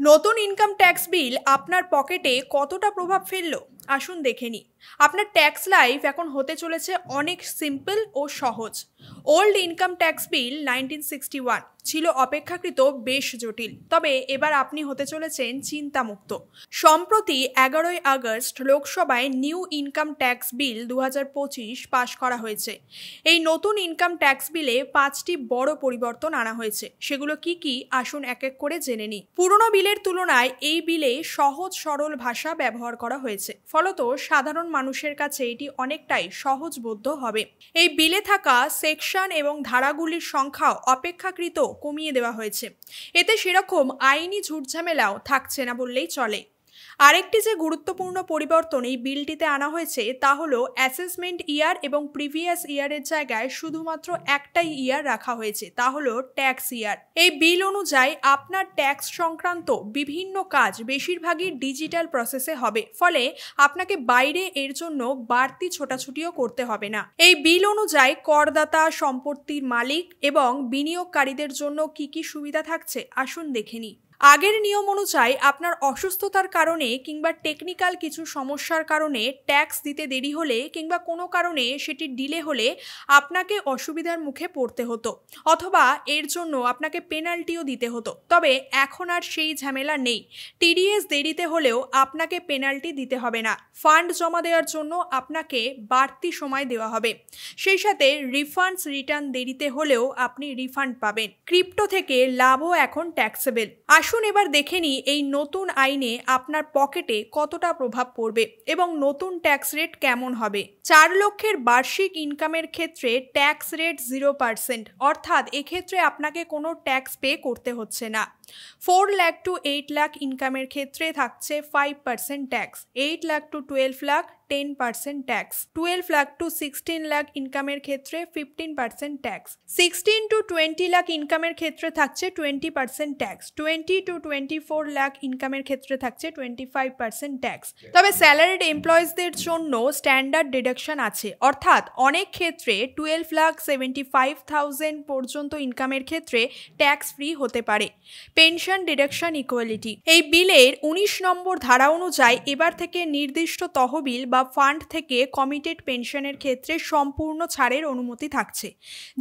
নতুন income tax বিল আপনার পকেটে কতটা প্রভাব ফেললো আসুন দেখে নিই। আপনার ট্যাক্স লাইফ এখন হতে চলেছে অনেক সিম্পল ও সহজ। ওল্ড ইনকাম ট্যাক্স বিল 1961 ছিল অপেক্ষাকৃত বেশ জটিল, তবে এবার আপনি হতে চলেছেন চিন্তামুক্ত। সম্প্রতি 11ই আগস্ট লোকসভায় নিউ ইনকাম ট্যাক্স বিল 2025 পাশ করা হয়েছে। এই নতুন ইনকাম ট্যাক্স বিলে 5টি বড় পরিবর্তন আনা হয়েছে। সেগুলো কি কি আসুন এক এক করে জেনে নিই। পুরনো বিলের তুলনায় এই বিলে সহজ সরল ভাষা ব্যবহার করা হয়েছে, ফলত সাধারণ মানুষের কাছে এটি অনেকটাই সহজবোধ্য হবে। এই বিলে থাকা সেকশন এবং ধারাগুলির সংখ্যাও অপেক্ষাকৃত কমিয়ে দেওয়া হয়েছে। এতে সেরকম আইনি ঝুটঝামেলাও থাকছে না বললেই চলে। আরেকটি যে গুরুত্বপূর্ণ পরিবর্তন এই বিলটিতে আনা হয়েছে তা হলো অ্যাসেসমেন্ট ইয়ার এবং প্রিভিয়াস ইয়ারের জায়গায় শুধুমাত্র একটাই ইয়ার রাখা হয়েছে, তা হলো ট্যাক্স ইয়ার। এই বিল অনুযায়ী আপনার ট্যাক্স সংক্রান্ত বিভিন্ন কাজ বেশিরভাগই ডিজিটাল প্রসেসে হবে, ফলে আপনাকে বাইরে এর জন্য বাড়তি ছোটাছুটিও করতে হবে না। এই বিল অনুযায়ী করদাতা, সম্পত্তির মালিক এবং বিনিয়োগকারীদের জন্য কি কি সুবিধা থাকছে আসুন দেখে নিই। আগের নিয়ম অনুযায়ী আপনার অসুস্থতার কারণে কিংবা টেকনিক্যাল কিছু সমস্যার কারণে ট্যাক্স দিতে দেরি হলে কিংবা কোনো কারণে সেটি ডিলে হলে আপনাকে অসুবিধার মুখে পড়তে হতো, অথবা এর জন্য আপনাকে পেনাল্টিও দিতে হতো। তবে এখন আর সেই ঝামেলা নেই। টিডিএস দেরিতে হলেও আপনাকে পেনাল্টি দিতে হবে না। ফান্ড জমা দেওয়ার জন্য আপনাকে বাড়তি সময় দেওয়া হবে। সেই সাথে রিফান্ডস রিটার্ন দেরিতে হলেও আপনি রিফান্ড পাবেন। ক্রিপ্টো থেকে লাভও এখন ট্যাক্সেবল। আসুন এবার দেখে নিই এই নতুন আইনে আপনার পকেটে কতটা প্রভাব পড়বে এবং নতুন ট্যাক্স রেট কেমন হবে। 4 লক্ষের বার্ষিক ইনকামের ক্ষেত্রে ট্যাক্স রেট 0%, অর্থাৎ এক্ষেত্রে আপনাকে কোনো ট্যাক্স পে করতে হচ্ছে না। 4 লাখ টু 8 লাখ ইনকামের ক্ষেত্রে থাকছে 5% tax, 8 lakh to 12 lakh 10% tax, 12 lakh to 16 lakh ইনকামের ক্ষেত্রে 15% ট্যাক্স, 16 টু 20 লাখ ইনকামের ক্ষেত্রে থাকছে 20% ট্যাক্স, 20 টু 24 লাখ ইনকামের ক্ষেত্রে থাকছে 25% ট্যাক্স। তবে স্যালারিড এমপ্লয়িজদের জন্য স্ট্যান্ডার্ড ডিডাকশন আছে, অর্থাৎ অনেক ক্ষেত্রে 12,75,000 পর্যন্ত ইনকামের ক্ষেত্রে ট্যাক্স ফ্রি হতে পারে। Pension deduction equality. এই বিলের 19 নম্বর ধারা অনুযায়ী এবার থেকে নির্দিষ্ট তহবিল বা ফান্ড থেকে কমিটেড পেনশনের ক্ষেত্রে সম্পূর্ণ ছাড়ের অনুমতি থাকছে।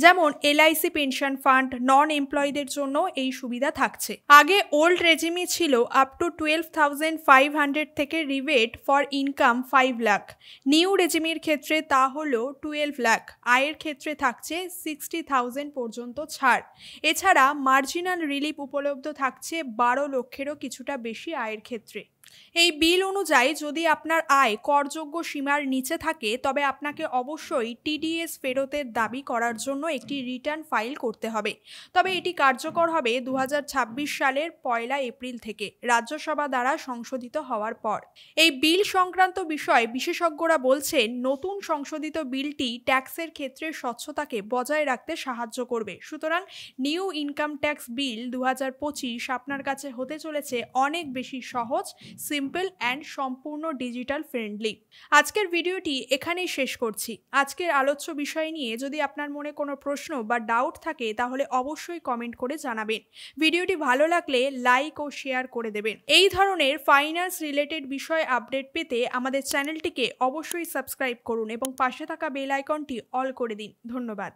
যেমন এলআইসি পেনশন ফান্ড, নন এমপ্লয়ীদের জন্য এই সুবিধা থাকছে। আগে ওল্ড রেজিমি ছিল আপ টু 12,500 থেকে rebate for income 5 lakh. New রেজিমির ক্ষেত্রে তা হলো 12 লাখ। আয়ের ক্ষেত্রে থাকছে 60,000 পর্যন্ত ছাড়। এছাড়া মার্জিনাল রিলিফ উপলব্ধ থাকছে 12 লক্ষেরও কিছুটা বেশি আয়ের ক্ষেত্রে। এই বিল অনুযায়ী যদি আপনার আয় করযোগ্য সীমার নিচে থাকে তবে আপনাকে অবশ্যই টিডিএস ফেরতের দাবি করার জন্য একটি রিটার্ন ফাইল করতে হবে। তবে এটি কার্যকর হবে 2026 সালের 1 এপ্রিল থেকে, রাজ্যসভা দ্বারা সংশোধিত হওয়ার পর। এই বিল সংক্রান্ত বিষয়ে বিশেষজ্ঞরা বলছেন নতুন সংশোধিত বিলটি ট্যাক্সের ক্ষেত্রে স্বচ্ছতাকে বজায় রাখতে সাহায্য করবে। সুতরাং নিউ ইনকাম ট্যাক্স বিল 2025 আপনার কাছে হতে চলেছে অনেক বেশি সহজ, সিম্পল অ্যান্ড সম্পূর্ণ ডিজিটাল ফ্রেন্ডলি। আজকের ভিডিওটি এখানেই শেষ করছি। আজকের আলোচ্য বিষয় নিয়ে যদি আপনার মনে কোনো প্রশ্ন বা ডাউট থাকে তাহলে অবশ্যই কমেন্ট করে জানাবেন। ভিডিওটি ভালো লাগলে লাইক ও শেয়ার করে দেবেন। এই ধরনের ফাইন্যান্স রিলেটেড বিষয় আপডেট পেতে আমাদের চ্যানেলটিকে অবশ্যই সাবস্ক্রাইব করুন এবং পাশে থাকা বেল আইকনটি অল করে দিন। ধন্যবাদ।